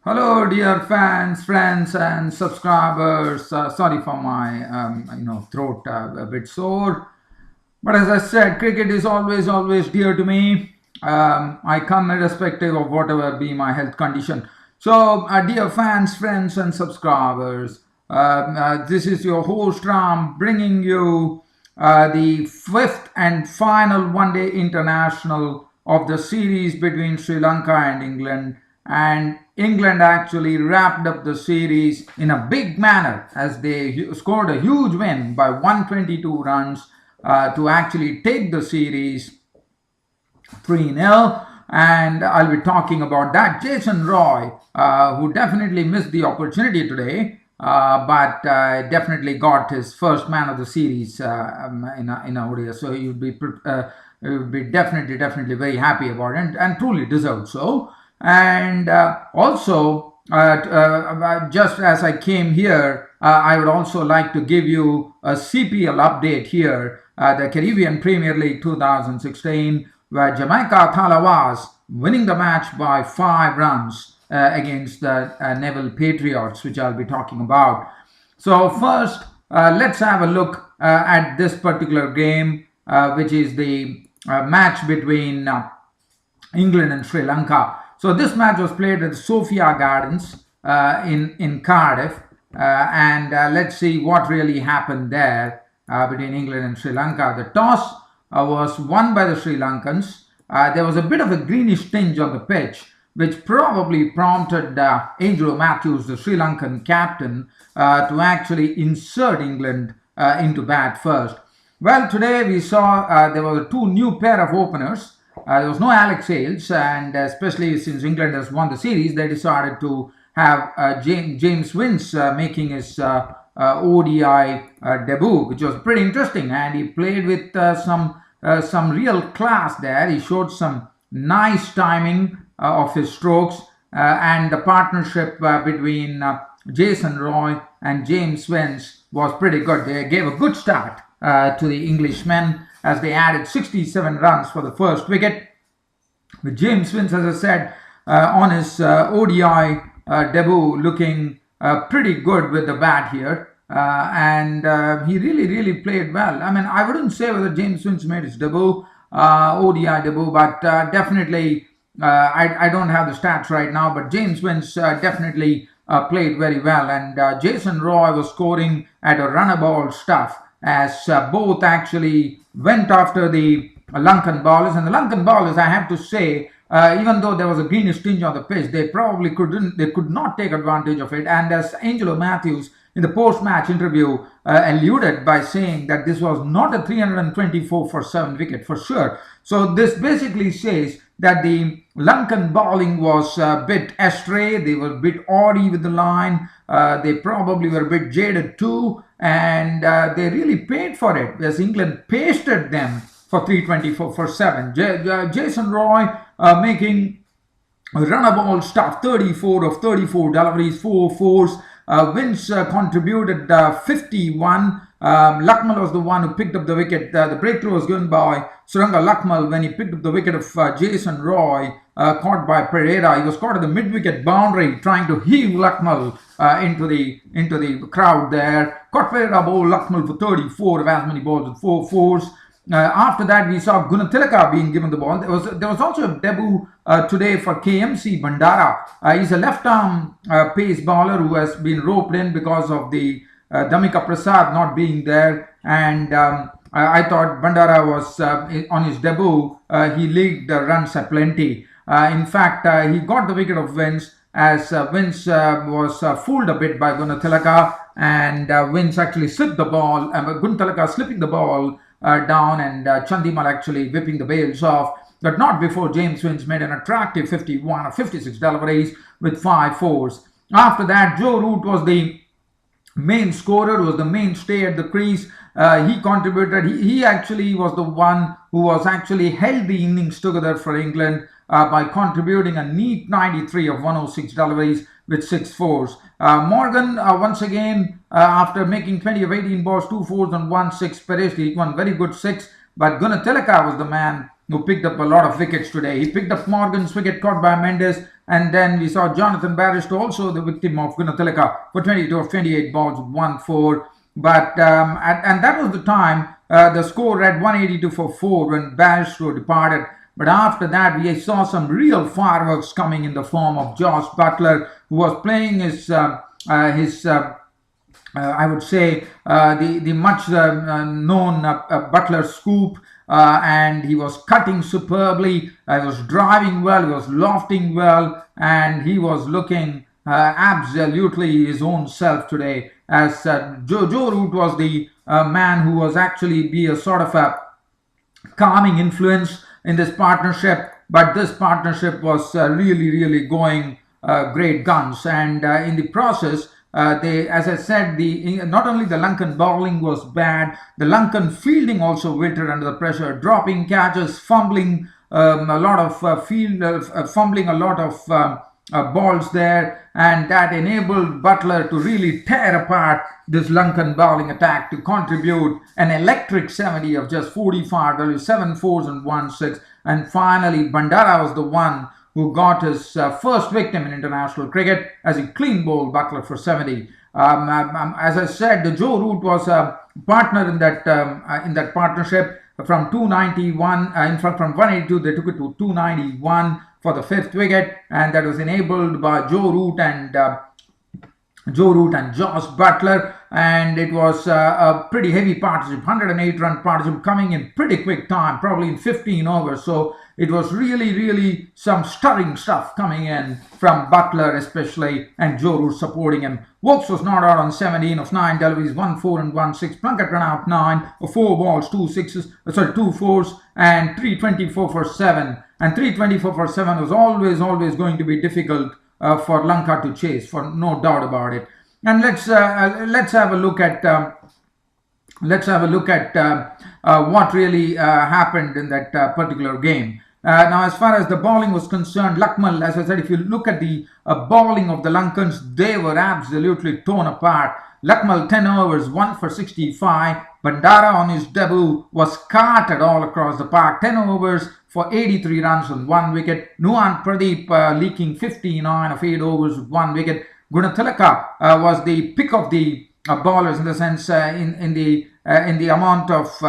Hello, dear fans, friends, and subscribers. Sorry for my throat a bit sore, but as I said, cricket is always dear to me. I come irrespective of whatever be my health condition. So, dear fans, friends, and subscribers, this is your host Ram bringing you the fifth and final one-day international of the series between Sri Lanka and England. And England actually wrapped up the series in a big manner as they scored a huge win by 122 runs to actually take the series 3-0. And I'll be talking about that. Jason Roy, who definitely missed the opportunity today, but definitely got his first man of the series in a ODI. So he would be definitely very happy about it and truly deserved so. And also, just as I came here, I would also like to give you a CPL update here, the Caribbean Premier League 2016, where Jamaica Tallawahs winning the match by 5 runs against the Naval Patriots, which I'll be talking about. So first, let's have a look at this particular game, which is the match between England and Sri Lanka. So this match was played at the Sophia Gardens in Cardiff, and let's see what really happened there between England and Sri Lanka. The toss was won by the Sri Lankans. There was a bit of a greenish tinge on the pitch, which probably prompted Angelo Matthews, the Sri Lankan captain, to actually insert England into bat first. Well, today we saw there were two new pair of openers. There was no Alex Hales, and especially since England has won the series, they decided to have James Vince making his ODI debut, which was pretty interesting. And he played with some real class there. He showed some nice timing of his strokes, and the partnership between Jason Roy and James Vince was pretty good. They gave a good start to the Englishmen as they added 67 runs for the first wicket. With James Vince, as I said, on his ODI debut, looking pretty good with the bat here. And he really played well. I mean, I wouldn't say whether James Vince made his debut, ODI debut, but definitely, I don't have the stats right now, but James Vince definitely played very well. And Jason Roy was scoring at a run-a-ball stuff, as both actually went after the Lankan bowlers. And the Lankan bowlers, I have to say, even though there was a greenish tinge on the pitch, they could not take advantage of it. And as Angelo Matthews in the post-match interview alluded by saying that this was not a 324 for 7 wicket for sure. So this basically says that the Lankan bowling was a bit astray. They were a bit oddly with the line. They probably were a bit jaded too, and they really paid for it as England pasted them for 324 for 7. Jason Roy making run-a-ball stuff, 34 of 34 deliveries, 4 fours. Vince contributed 51. Luckmal was the one who picked up the wicket. The breakthrough was given by Suranga Luckmal when he picked up the wicket of Jason Roy, caught by Pereira. He was caught at the mid-wicket boundary, trying to heave Luckmal into the crowd there. Caught Pereira, bowled Luckmal for 34 of as many balls with 4 fours. After that, we saw Gunatilaka being given the ball. There was also a debut today for KMC Bandara. He's a left-arm pace bowler who has been roped in because of the Damika Prasad not being there. And I thought Bandara was, on his debut, he leaked the runs aplenty. In fact, he got the wicket of Vince, as Vince was fooled a bit by Gunatilaka, and Vince actually slipped the ball, Gunatilaka slipping the ball down, and Chandimal actually whipping the bails off, but not before James Vince made an attractive 51 or 56 deliveries with 5 fours. After that, Joe Root was the main scorer, was the mainstay at the crease. He contributed. He actually was the one who was actually held the innings together for England by contributing a neat 93 of 106 deliveries with 6 fours. Morgan, once again, after making 20 of 18 balls, 2 fours and 1 6, Perez, he won very good 6. But Gunatilaka was the man who picked up a lot of wickets today. He picked up Morgan's wicket caught by Mendes, And then we saw Jonathan Barrister, also the victim of Gunathilaka, for 22 of 28 balls with 1-4. But and that was the time the score read 182 for 4 when Barrister departed. But after that, we saw some real fireworks coming in the form of Josh Butler, who was playing his I would say the much known Butler scoop, and he was cutting superbly. He was driving well, he was lofting well, and he was looking absolutely his own self today. As Joe Root was the man who was actually be a sort of a calming influence in this partnership, but this partnership was really going great guns, and in the process, as I said, not only the Lankan bowling was bad, the Lankan fielding also wilted under the pressure, dropping catches, fumbling a lot of fumbling a lot of balls there, and that enabled Butler to really tear apart this Lankan bowling attack to contribute an electric 70 of just 45, 7 fours and 1 6, and finally Bandara was the one who got his first victim in international cricket as he clean bowled Butler for 70. As I said, the Joe Root was a partner in that partnership from 291. In fact, from 182 they took it to 291 for the 5th wicket, and that was enabled by Joe Root and Josh Butler, and it was a pretty heavy partnership, 108-run partnership coming in pretty quick time, probably in 15 overs. So it was really some stirring stuff coming in from Butler especially, and Joe Root supporting him. Wokes was not out on 17 of 9 deliveries, 1 4 and 1 6. Plunkett ran out 9 of 4 balls, 2 fours, and 324 for 7. And 324 for 7 was always going to be difficult for Lanka to chase, for no doubt about it. And let's have a look at what really happened in that particular game. Now, as far as the bowling was concerned, Lakmal, as I said, if you look at the bowling of the Lankans, they were absolutely torn apart. Lakmal 10 overs, 1 for 65. Bandara on his debut was carted all across the park. 10 overs for 83 runs and 1 wicket. Nuwan Pradeep leaking 59 of 8 overs with 1 wicket. Gunathilaka was the pick of the bowlers in the sense in the amount of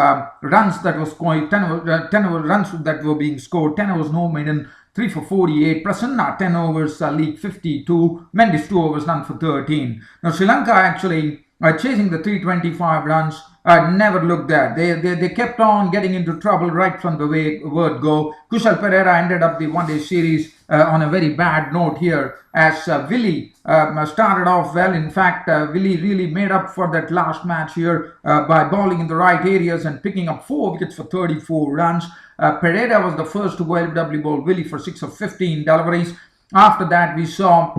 runs that was scored, 10 runs that were being scored, 10 overs no maiden, 3 for 48. Prasanna 10 overs league 52. Mendes 2 overs, none for 13. Now Sri Lanka actually chasing the 325 runs never looked there. They kept on getting into trouble right from the word go. Kushal Pereira ended up the one-day series on a very bad note here, as Willie started off well. In fact, Willie really made up for that last match here by bowling in the right areas and picking up 4 wickets for 34 runs. Pereira was the first to go LW bowl Willie for 6 of 15 deliveries. After that, we saw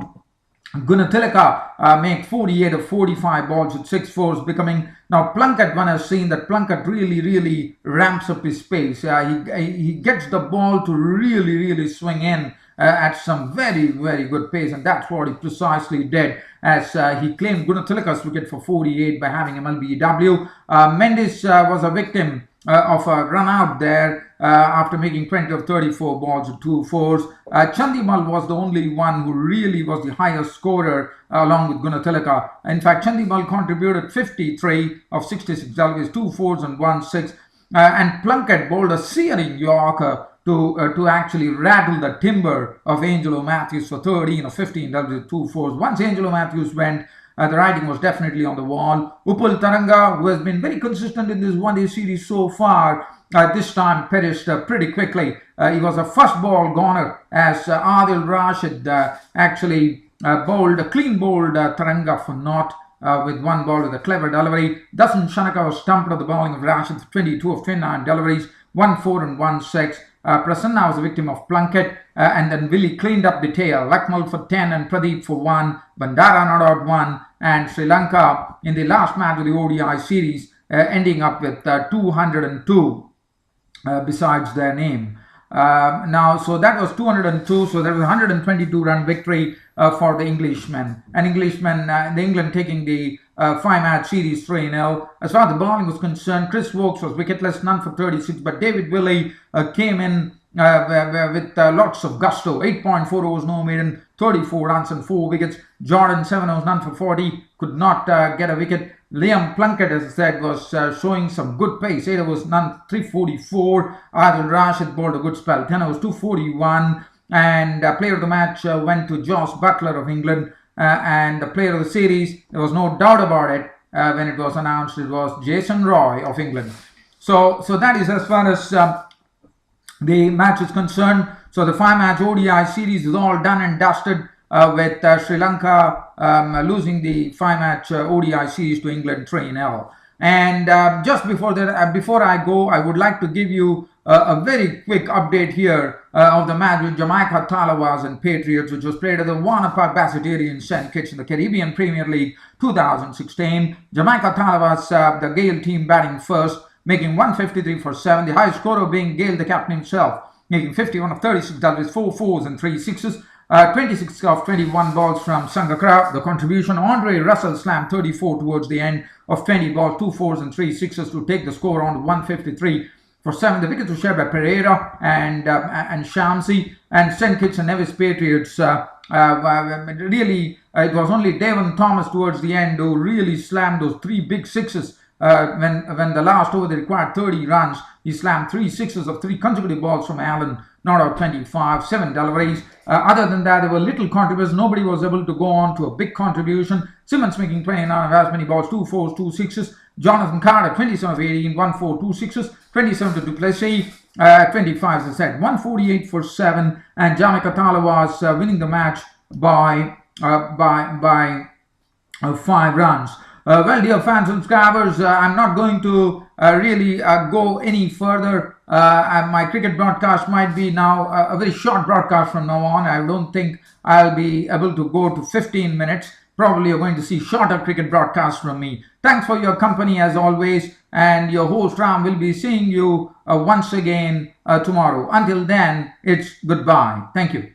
Gunathilaka make 48 of 45 balls with 6 fours, becoming now Plunkett. One has seen that Plunkett really ramps up his pace. He gets the ball to really swing in at some very good pace, and that's what he precisely did, as he claimed Gunathilaka's wicket for 48 by having MLBW. Mendes was a victim of a run out there after making 20 of 34 balls with 2 fours. Chandimal was the only one who really was the highest scorer along with Gunathilaka. In fact, Chandimal contributed 53 of 66 deliveries, 2 fours and 1 6. And Plunkett bowled a searing Yorker to actually rattle the timber of Angelo Matthews for 13 of 15 deliveries, 2 fours. Once Angelo Matthews went, the writing was definitely on the wall. Upul Taranga, who has been very consistent in this one-day series so far, this time perished pretty quickly. He was a first ball goner, as Adil Rashid actually clean bowled Taranga for naught with 1 ball with a clever delivery. Dasan Shanaka was stumped at the bowling of Rashid for 22 of 29 deliveries, 1 4 and 1 6. Prasanna was a victim of Plunkett, and then Willie cleaned up the tail. Lakmal for 10 and Pradeep for 1. Bandara not out 1, and Sri Lanka in the last match of the ODI series ending up with 202 besides their name. Now, so that was 202, so there was a 122-run victory for the Englishmen. The England taking the 5-match series 3-0. As far as the bowling was concerned, Chris Wokes was wicketless, none for 36, but David Willey came in with lots of gusto. 8.4 overs, no maiden, 34 runs and 4 wickets. Jordan, 7 overs, none for 40, could not get a wicket. Liam Plunkett, as I said, was showing some good pace. 8 overs, none, 344. Adil Rashid bowled a good spell. 10 overs, 241. And player of the match went to Josh Butler of England. And the player of the series, there was no doubt about it when it was announced, it was Jason Roy of England. So that is as far as the match is concerned. So the 5-match ODI series is all done and dusted, with Sri Lanka losing the 5-match ODI series to England 3-0. And just before that, before I go, I would like to give you a very quick update here of the match with Jamaica Tallawahs and Patriots, which was played at the Warner Park Basseterre in St. Kitts in the Caribbean Premier League 2016. Jamaica Tallawahs, the Gale team batting first, making 153 for 7. The highest scorer being Gale, the captain himself, making 51 of 36 doubles, 4 fours and 3 sixes. 26 of 21 balls from Sangakkara. The contribution, Andre Russell slammed 34 towards the end of 20 balls, 2 fours and 3 sixes to take the score on 153 for 7. The wickets were shared by Pereira and Shamsi. And St. Kitts and Nevis Patriots, really, it was only Devon Thomas towards the end who really slammed those 3 big sixes. When the last over they required 30 runs, he slammed 3 sixes of 3 consecutive balls from Allen, not out 25, 7 deliveries. Other than that, there were little contributions. Nobody was able to go on to a big contribution. Simmons making 29 of as many balls, 2 fours, 2 sixes. Jonathan Carter, 27 of 18, 1 4, 2 sixes. 27 to Duplessis, 25 as I said, 148 for 7. And Jamaica Tallawahs winning the match by 5 runs. Well, dear fans and subscribers, I'm not going to really go any further. My cricket broadcast might be now a very short broadcast from now on. I don't think I'll be able to go to 15 minutes. Probably you're going to see shorter cricket broadcasts from me. Thanks for your company as always. And your host Ram will be seeing you once again tomorrow. Until then, it's goodbye. Thank you.